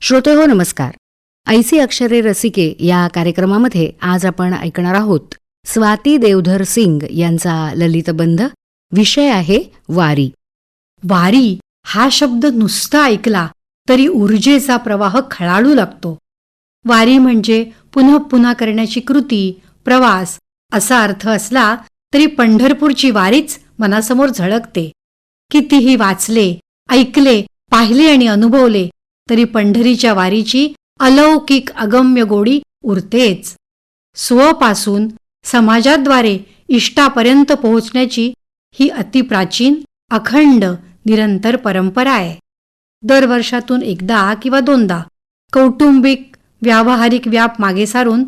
श्रोतेहो नमस्कार. ऐसी अक्षरे रसिके या कार्यक्रमामध्ये आज आपण ऐकणार आहोत स्वाती देवधर सिंग यांचा ललितबंध. विषय आहे वारी. वारी हा शब्द नुसता ऐकला तरी ऊर्जेचा प्रवाह खळाळू लागतो. वारी म्हणजे पुन्हा पुन्हा करण्याची कृती, प्रवास असा अर्थ असला तरी पंढरपूरची वारीच मनासमोर झळकते. कितीही वाचले, ऐकले, पाहिले आणि अनुभवले तरी पंढरीच्या वारीची अलौकिक अगम्य गोडी उरतेच. स्वपासून समाजाद्वारे इष्टापर्यंत पोहोचण्याची ही अतिप्राचीन, अखंड, निरंतर परंपरा आहे. दरवर्षातून एकदा किंवा दोनदा कौटुंबिक व्यावहारिक व्याप मागे सारून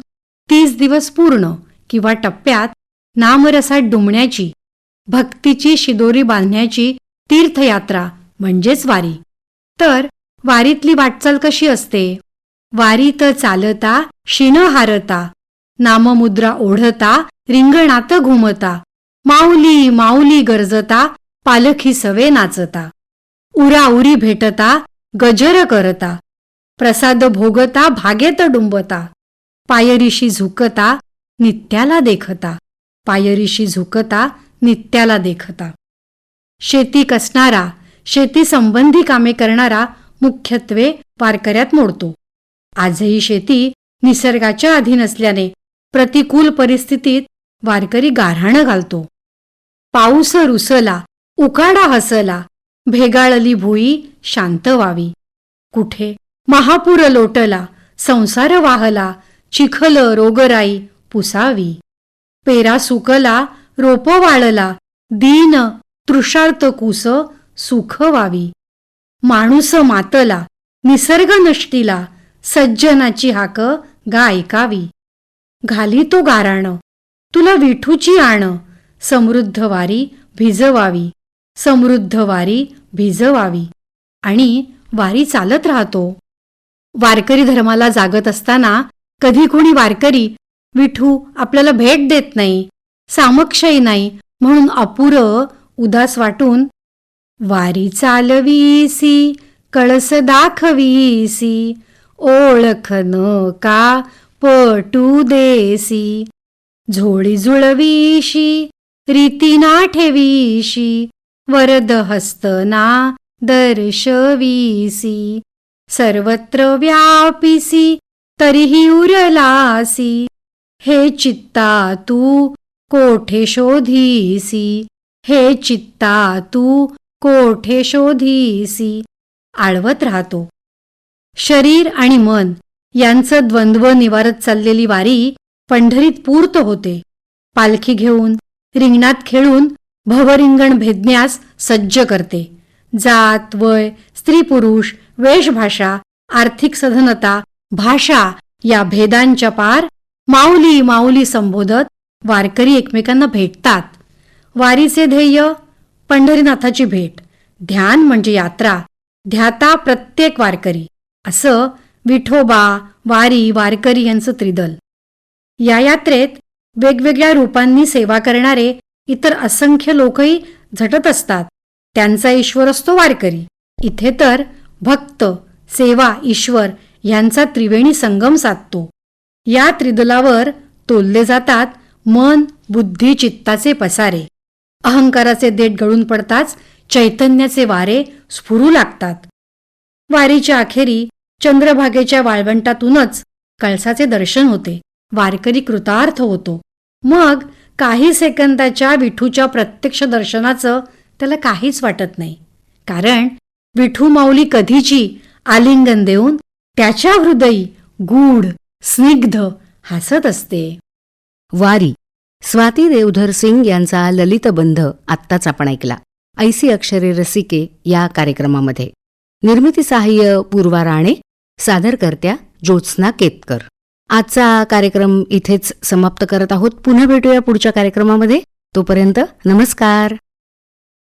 30 दिवस पूर्ण किंवा टप्प्यात नामरसात डुंबण्याची, भक्तीची शिदोरी बांधण्याची तीर्थयात्रा म्हणजेच वारी. तर वारीतली वाटचाल कशी असते? वारीत चालता शिन हारता, नाममुद्रा ओढता रिंगणात घुमता, माऊली माऊली गरजता पालखी सवे नाचता, उराउरी भेटता गजर करता, प्रसाद भोगता भागेत डुंबता, पायरीशी झुकता नित्याला देखता, पायरीशी झुकता नित्याला देखता. शेती कसणारा, शेती संबंधी कामे करणारा मुख्यत्वे वारकऱ्यात मोडतो. आजही शेती निसर्गाच्या अधीन असल्याने प्रतिकूल परिस्थितीत वारकरी गाऱ्हाणं घालतो. पाऊस रुसला, उकाडा हसला, भेगाळली भुई शांत व्हावी. कुठे महापूर लोटला, संसार वाहला, चिखल रोगराई पुसावी. पेरा सुकला, रोप वाळला, दीन तृषार्त कुस सुख व्हावी. माणूस मातला, निसर्ग नष्टीला, सज्जनाची हाक गा ऐकावी. घाली तो गाराण, तुला विठूची आण, समृद्ध वारी भिजवावी, समृद्ध वारी भिजवावी. आणि वारी चालत राहतो. वारकरी धर्माला जागत असताना कधी कोणी वारकरी विठू आपल्याला भेट देत नाही, सामक्षही नाही म्हणून अपुरं उदास वाटून वारी चालवीसी कळस दाखवीसी, ओळख न का पटू देसी, झोळी जुळवीशी रीती ना ठेवीशी, वरद हस्तना दर्शवीसी, सर्वत्र व्यापिसी तरीही उरलासी, हे चित्ता तू कोठे शोधीसी, हे चित्ता तू कोठे शोधीसी. आळवत राहतो. शरीर आणि मन यांचं द्वंद्व निवारत चाललेली वारी पंढरीत पूर्त होते. पालखी घेऊन रिंगणात खेळून भवरिंगण भेदण्यास सज्ज करते. जात, वय, स्त्री पुरुष, वेशभाषा, आर्थिक सधनता, भाषा या भेदांच्या पार माऊली माऊली संबोधत वारकरी एकमेकांना भेटतात. वारीचे ध्येय पंढरीनाथाची भेट, ध्यान म्हणजे यात्रा, ध्याता प्रत्येक वारकरी, असं विठोबा, वारी, वारकरी यांचं त्रिदल. या यात्रेत वेगवेगळ्या रूपांनी सेवा करणारे इतर असंख्य लोकही झटत असतात. त्यांचा ईश्वर असतो वारकरी. इथे तर भक्त, सेवा, ईश्वर यांचा त्रिवेणी संगम साधतो. या त्रिदलावर तोलले जातात मन, बुद्धी, चित्ताचे पसारे. अहंकाराचे देठ गळून पडताच चैतन्याचे वारे स्फुरू लागतात. वारीच्या अखेरी चंद्रभागेच्या वाळवंटातूनच कळसाचे दर्शन होते. वारकरी कृतार्थ होतो. मग काही सेकंदाच्या विठूच्या प्रत्यक्ष दर्शनाचं त्याला काहीच वाटत नाही. कारण विठू माऊली कधीची आलिंगन देऊन त्याच्या हृदयी गूढ, स्निग्ध हसत असते. वारी, स्वाती देवधर सिंग यांचा ललितबंध आत्ताच आपण ऐकला ऐसी अक्षरे रसिके या कार्यक्रमामध्ये. निर्मिती सहाय्य पूर्वा राणे, सादरकर्त्या ज्योत्स्ना केतकर. आजचा कार्यक्रम इथेच समाप्त करत आहोत. पुन्हा भेटूया पुढच्या कार्यक्रमामध्ये. तोपर्यंत नमस्कार.